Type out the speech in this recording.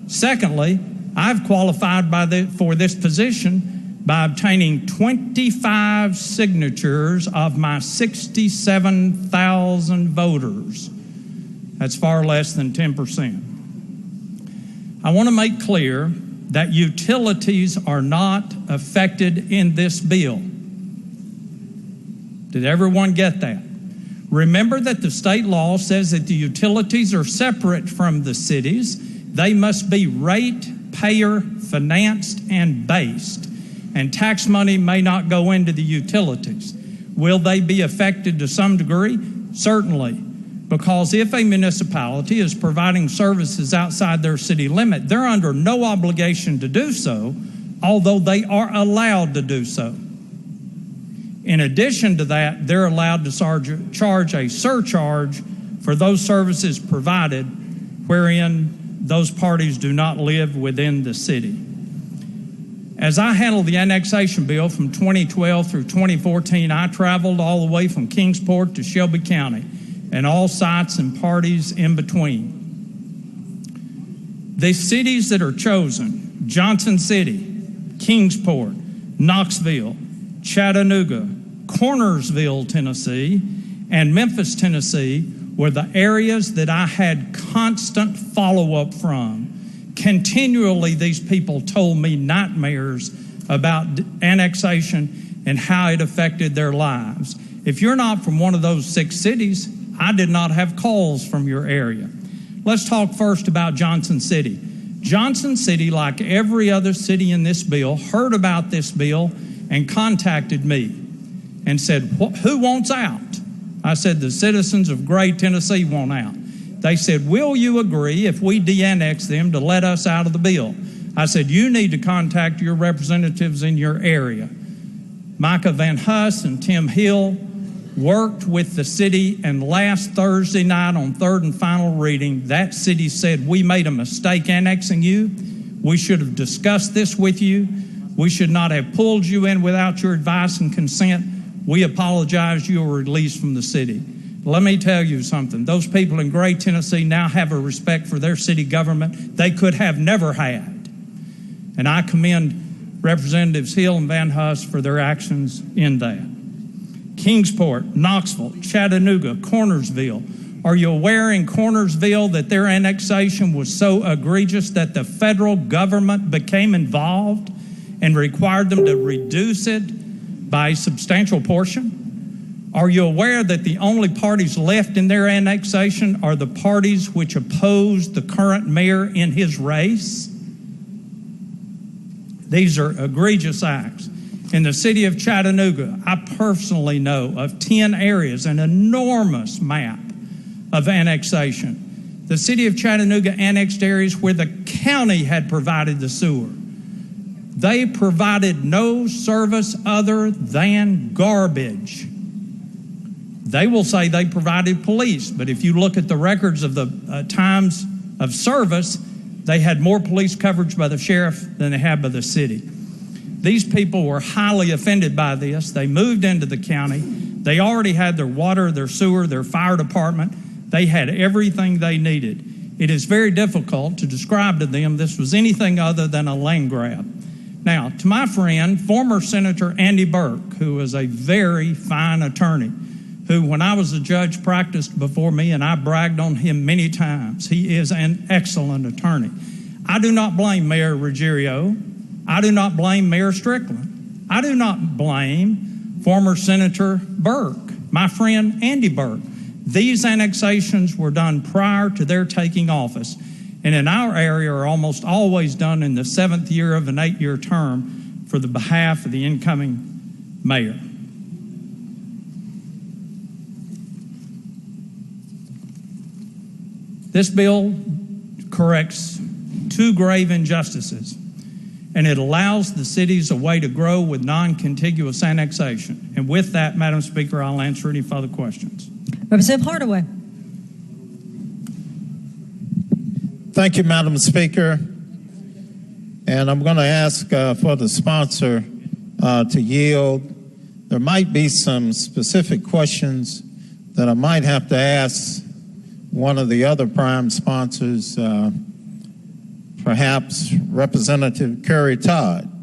Secondly, I've qualified for this position by obtaining 25 signatures of my 67,000 voters. That's far less than 10%. I want to make clear that utilities are not affected in this bill. Did everyone get that? Remember that the state law says that the utilities are separate from the cities. They must be ratepayer financed and based, and tax money may not go into the utilities. Will they be affected to some degree? Certainly, because if a municipality is providing services outside their city limit, they're under no obligation to do so, although they are allowed to do so. In addition to that, they're allowed to charge a surcharge for those services provided wherein those parties do not live within the city. As I handled the annexation bill from 2012 through 2014, I traveled all the way from Kingsport to Shelby County and all sites and parties in between. The cities that are chosen: Johnson City, Kingsport, Knoxville, Chattanooga, Cornersville, Tennessee, and Memphis, Tennessee, were the areas that I had constant follow-up from. Continually, these people told me nightmares about annexation and how it affected their lives. If you're not from one of those 6 cities, I did not have calls from your area. Let's talk first about Johnson City. Johnson City, like every other city in this bill, heard about this bill and contacted me and said, who wants out? I said, the citizens of Gray, Tennessee want out. They said, will you agree if we de-annex them to let us out of the bill? I said, you need to contact your representatives in your area. Micah Van Huss and Tim Hill worked with the city, and last Thursday night on third and final reading, that city said, we made a mistake annexing you. We should have discussed this with you. We should not have pulled you in without your advice and consent. We apologize. You were released from the city. Let me tell you something. Those people in Gray, Tennessee now have a respect for their city government they could have never had. And I commend Representatives Hill and Van Huss for their actions in that. Kingsport, Knoxville, Chattanooga, Cornersville. Are you aware in Cornersville that their annexation was so egregious that the federal government became involved and required them to reduce it by a substantial portion? Are you aware that the only parties left in their annexation are the parties which opposed the current mayor in his race? These are egregious acts. In the city of Chattanooga, I personally know of 10 areas, an enormous map of annexation. The city of Chattanooga annexed areas where the county had provided the sewer. They provided no service other than garbage. They will say they provided police, but if you look at the records of the times of service, they had more police coverage by the sheriff than they had by the city. These people were highly offended by this. They moved into the county. They already had their water, their sewer, their fire department. They had everything they needed. It is very difficult to describe to them this was anything other than a land grab. Now, to my friend, former Senator Andy Burke, who is a very fine attorney, who, when I was a judge, practiced before me, and I bragged on him many times. He is an excellent attorney. I do not blame Mayor Ruggiero. I do not blame Mayor Strickland. I do not blame former Senator Burke, my friend Andy Burke. These annexations were done prior to their taking office, and in our area are almost always done in the 7th year of an 8-year term for the behalf of the incoming mayor. This bill corrects 2 grave injustices, and it allows the cities a way to grow with non-contiguous annexation. And with that, Madam Speaker, I'll answer any further questions. Representative Hardaway. Thank you, Madam Speaker. And I'm going to ask for the sponsor to yield. There might be some specific questions that I might have to ask one of the other prime sponsors, perhaps Representative Curry Todd.